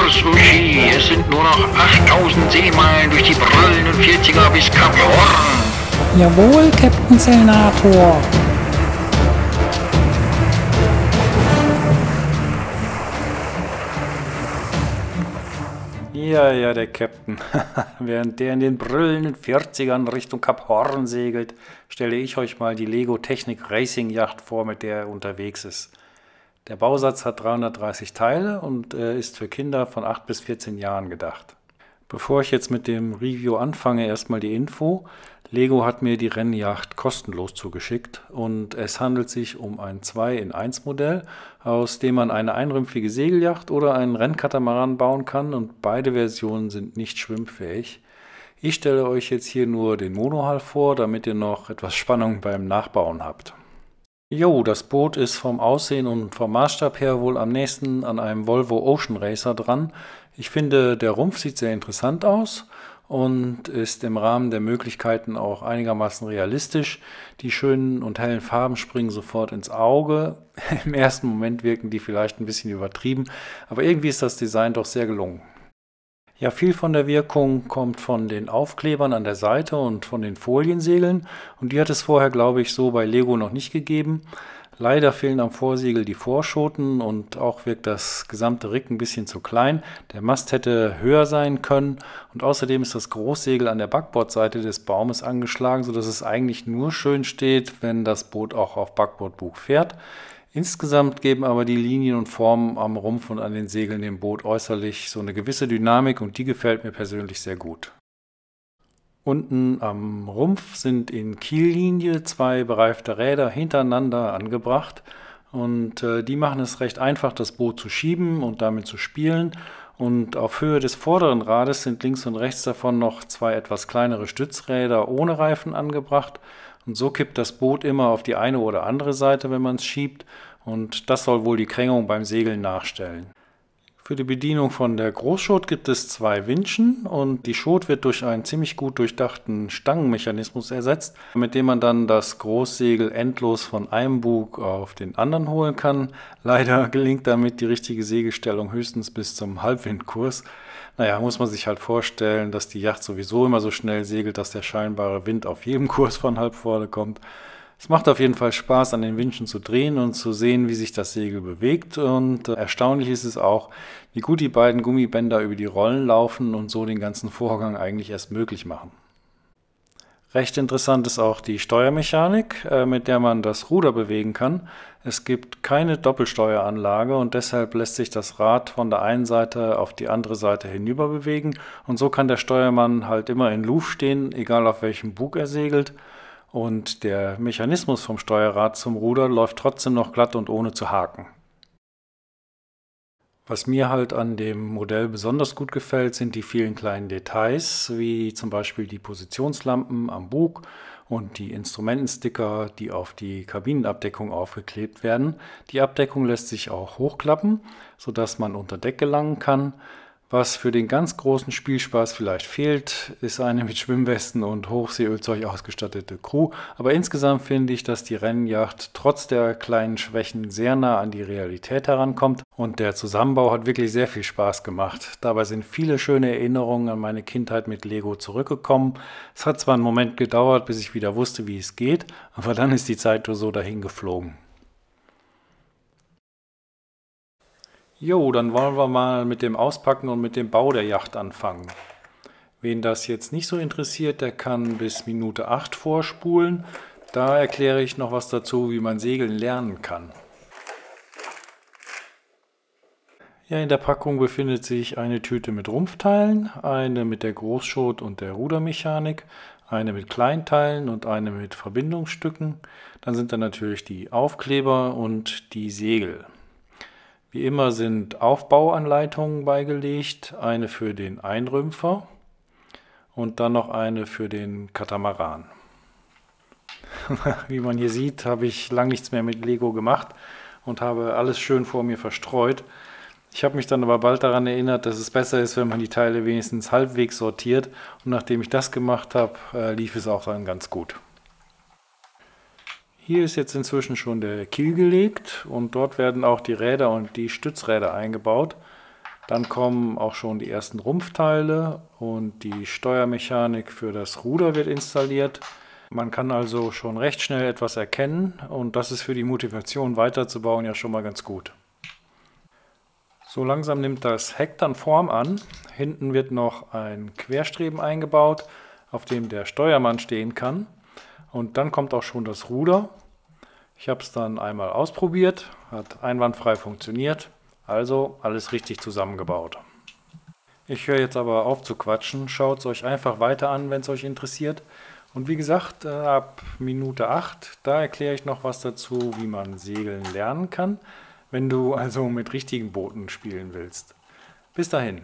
Kurs Uschi. Es sind nur noch 8000 Seemeilen durch die brüllenden 40er bis Kap Horn. Jawohl, Captain Senator. Ja, der Captain. Während der in den brüllenden 40ern Richtung Kap Horn segelt, stelle ich euch mal die Lego Technik Racing Yacht vor, mit der er unterwegs ist. Der Bausatz hat 330 Teile und ist für Kinder von 8 bis 14 Jahren gedacht. Bevor ich jetzt mit dem Review anfange, erstmal die Info. Lego hat mir die Rennjacht kostenlos zugeschickt und es handelt sich um ein 2-in-1 Modell, aus dem man eine einrümpfige Segelyacht oder einen Rennkatamaran bauen kann, und beide Versionen sind nicht schwimmfähig. Ich stelle euch jetzt hier nur den Monohull vor, damit ihr noch etwas Spannung beim Nachbauen habt. Jo, das Boot ist vom Aussehen und vom Maßstab her wohl am nächsten an einem Volvo Ocean Racer dran. Ich finde, der Rumpf sieht sehr interessant aus und ist im Rahmen der Möglichkeiten auch einigermaßen realistisch. Die schönen und hellen Farben springen sofort ins Auge. Im ersten Moment wirken die vielleicht ein bisschen übertrieben, aber irgendwie ist das Design doch sehr gelungen. Ja, viel von der Wirkung kommt von den Aufklebern an der Seite und von den Foliensegeln, und die hat es vorher, glaube ich, so bei Lego noch nicht gegeben. Leider fehlen am Vorsegel die Vorschoten und auch wirkt das gesamte Rigg ein bisschen zu klein. Der Mast hätte höher sein können, und außerdem ist das Großsegel an der Backbordseite des Baumes angeschlagen, sodass es eigentlich nur schön steht, wenn das Boot auch auf Backbordbug fährt. Insgesamt geben aber die Linien und Formen am Rumpf und an den Segeln dem Boot äußerlich so eine gewisse Dynamik, und die gefällt mir persönlich sehr gut. Unten am Rumpf sind in Kiellinie 2 bereifte Räder hintereinander angebracht, und die machen es recht einfach, das Boot zu schieben und damit zu spielen. Und auf Höhe des vorderen Rades sind links und rechts davon noch 2 etwas kleinere Stützräder ohne Reifen angebracht. Und so kippt das Boot immer auf die eine oder andere Seite, wenn man es schiebt, und das soll wohl die Krängung beim Segeln nachstellen. Für die Bedienung von der Großschot gibt es 2 Winschen, und die Schot wird durch einen ziemlich gut durchdachten Stangenmechanismus ersetzt, mit dem man dann das Großsegel endlos von einem Bug auf den anderen holen kann. Leider gelingt damit die richtige Segelstellung höchstens bis zum Halbwindkurs. Naja, muss man sich halt vorstellen, dass die Yacht sowieso immer so schnell segelt, dass der scheinbare Wind auf jedem Kurs von halb vorne kommt. Es macht auf jeden Fall Spaß, an den Winschen zu drehen und zu sehen, wie sich das Segel bewegt, und erstaunlich ist es auch, wie gut die beiden Gummibänder über die Rollen laufen und so den ganzen Vorgang eigentlich erst möglich machen. Recht interessant ist auch die Steuermechanik, mit der man das Ruder bewegen kann. Es gibt keine Doppelsteueranlage, und deshalb lässt sich das Rad von der einen Seite auf die andere Seite hinüber bewegen, und so kann der Steuermann halt immer in Luft stehen, egal auf welchem Bug er segelt. Und der Mechanismus vom Steuerrad zum Ruder läuft trotzdem noch glatt und ohne zu haken. Was mir halt an dem Modell besonders gut gefällt, sind die vielen kleinen Details, wie zum Beispiel die Positionslampen am Bug und die Instrumentensticker, die auf die Kabinenabdeckung aufgeklebt werden. Die Abdeckung lässt sich auch hochklappen, sodass man unter Deck gelangen kann. Was für den ganz großen Spielspaß vielleicht fehlt, ist eine mit Schwimmwesten und Hochseeölzeug ausgestattete Crew. Aber insgesamt finde ich, dass die Rennjacht trotz der kleinen Schwächen sehr nah an die Realität herankommt, und der Zusammenbau hat wirklich sehr viel Spaß gemacht. Dabei sind viele schöne Erinnerungen an meine Kindheit mit Lego zurückgekommen. Es hat zwar einen Moment gedauert, bis ich wieder wusste, wie es geht, aber dann ist die Zeit so dahin geflogen. Jo, dann wollen wir mal mit dem Auspacken und mit dem Bau der Yacht anfangen. Wen das jetzt nicht so interessiert, der kann bis Minute 8 vorspulen. Da erkläre ich noch was dazu, wie man segeln lernen kann. Ja, in der Packung befindet sich eine Tüte mit Rumpfteilen, eine mit der Großschot und der Rudermechanik, eine mit Kleinteilen und eine mit Verbindungsstücken. Dann sind da natürlich die Aufkleber und die Segel. Wie immer sind Aufbauanleitungen beigelegt, eine für den Einrümpfer und dann noch eine für den Katamaran. Wie man hier sieht, habe ich lang nichts mehr mit Lego gemacht und habe alles schön vor mir verstreut. Ich habe mich dann aber bald daran erinnert, dass es besser ist, wenn man die Teile wenigstens halbwegs sortiert, und nachdem ich das gemacht habe, lief es auch dann ganz gut. Hier ist jetzt inzwischen schon der Kiel gelegt, und dort werden auch die Räder und die Stützräder eingebaut. Dann kommen auch schon die ersten Rumpfteile und die Steuermechanik für das Ruder wird installiert. Man kann also schon recht schnell etwas erkennen und das ist für die Motivation weiterzubauen ja schon mal ganz gut. So langsam nimmt das Heck dann Form an. Hinten wird noch ein Querstreben eingebaut, auf dem der Steuermann stehen kann. Und dann kommt auch schon das Ruder. Ich habe es dann einmal ausprobiert, hat einwandfrei funktioniert, also alles richtig zusammengebaut. Ich höre jetzt aber auf zu quatschen, schaut es euch einfach weiter an, wenn es euch interessiert. Und wie gesagt, ab Minute 8, da erkläre ich noch was dazu, wie man segeln lernen kann, wenn du also mit richtigen Booten spielen willst. Bis dahin.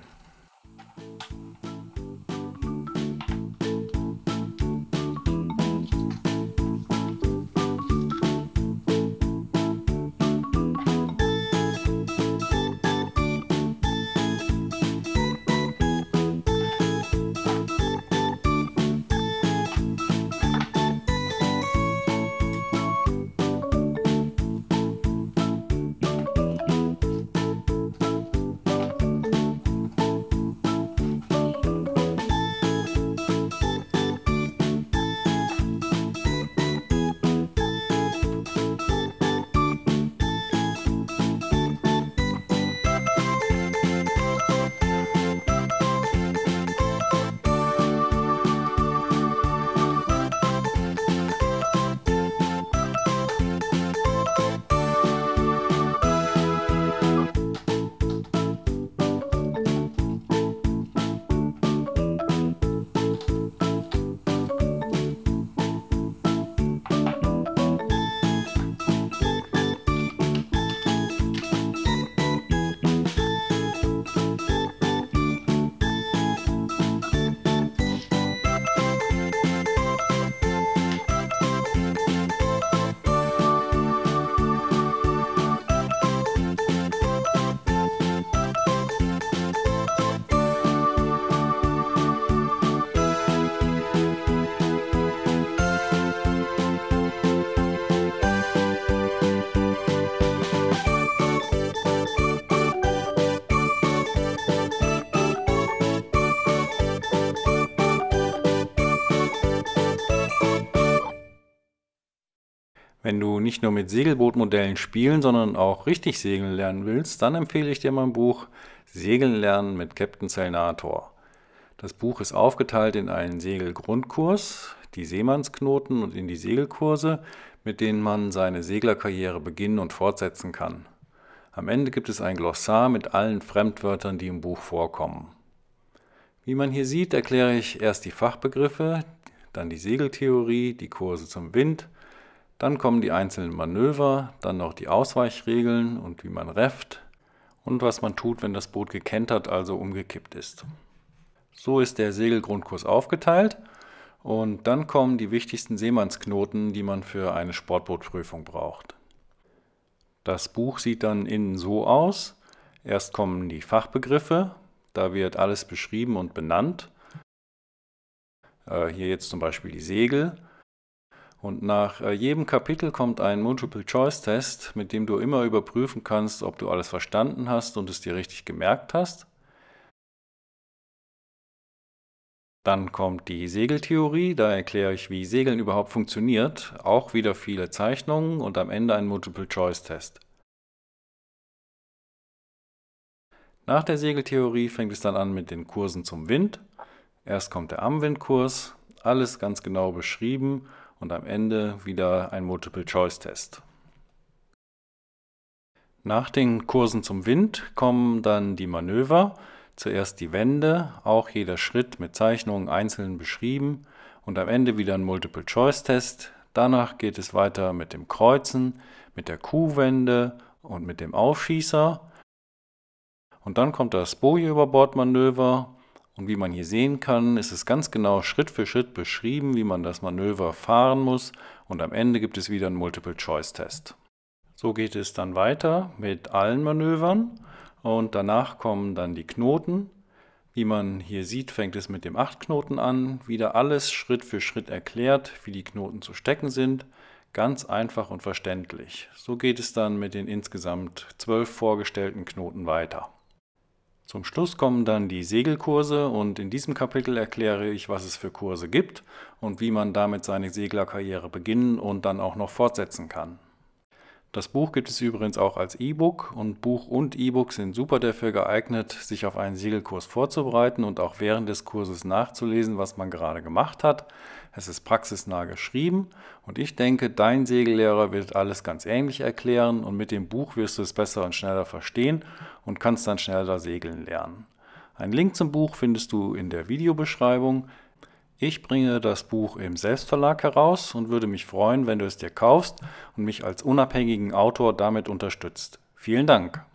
Wenn du nicht nur mit Segelbootmodellen spielen, sondern auch richtig segeln lernen willst, dann empfehle ich dir mein Buch Segeln lernen mit Captain Selnator. Das Buch ist aufgeteilt in einen Segelgrundkurs, die Seemannsknoten und in die Segelkurse, mit denen man seine Seglerkarriere beginnen und fortsetzen kann. Am Ende gibt es ein Glossar mit allen Fremdwörtern, die im Buch vorkommen. Wie man hier sieht, erkläre ich erst die Fachbegriffe, dann die Segeltheorie, die Kurse zum Wind, dann kommen die einzelnen Manöver, dann noch die Ausweichregeln und wie man refft und was man tut, wenn das Boot gekentert, also umgekippt ist. So ist der Segelgrundkurs aufgeteilt und dann kommen die wichtigsten Seemannsknoten, die man für eine Sportbootprüfung braucht. Das Buch sieht dann innen so aus. Erst kommen die Fachbegriffe, da wird alles beschrieben und benannt. Hier jetzt zum Beispiel die Segel. Und nach jedem Kapitel kommt ein Multiple-Choice-Test, mit dem du immer überprüfen kannst, ob du alles verstanden hast und es dir richtig gemerkt hast. Dann kommt die Segeltheorie, da erkläre ich, wie Segeln überhaupt funktioniert, auch wieder viele Zeichnungen und am Ende ein Multiple-Choice-Test. Nach der Segeltheorie fängt es dann an mit den Kursen zum Wind. Erst kommt der Amwindkurs, alles ganz genau beschrieben und am Ende wieder ein Multiple-Choice-Test. Nach den Kursen zum Wind kommen dann die Manöver. Zuerst die Wende, auch jeder Schritt mit Zeichnungen einzeln beschrieben und am Ende wieder ein Multiple-Choice-Test. Danach geht es weiter mit dem Kreuzen, mit der Kuhwende und mit dem Aufschießer. Und dann kommt das Boje-Überbordmanöver. Und wie man hier sehen kann, ist es ganz genau Schritt für Schritt beschrieben, wie man das Manöver fahren muss. Und am Ende gibt es wieder einen Multiple-Choice-Test. So geht es dann weiter mit allen Manövern. Und danach kommen dann die Knoten. Wie man hier sieht, fängt es mit dem 8-Knoten an. Wieder alles Schritt für Schritt erklärt, wie die Knoten zu stecken sind. Ganz einfach und verständlich. So geht es dann mit den insgesamt 12 vorgestellten Knoten weiter. Zum Schluss kommen dann die Segelkurse und in diesem Kapitel erkläre ich, was es für Kurse gibt und wie man damit seine Seglerkarriere beginnen und dann auch noch fortsetzen kann. Das Buch gibt es übrigens auch als E-Book und Buch und E-Book sind super dafür geeignet, sich auf einen Segelkurs vorzubereiten und auch während des Kurses nachzulesen, was man gerade gemacht hat. Es ist praxisnah geschrieben und ich denke, dein Segellehrer wird alles ganz ähnlich erklären und mit dem Buch wirst du es besser und schneller verstehen und kannst dann schneller segeln lernen. Einen Link zum Buch findest du in der Videobeschreibung. Ich bringe das Buch im Selbstverlag heraus und würde mich freuen, wenn du es dir kaufst und mich als unabhängigen Autor damit unterstützt. Vielen Dank!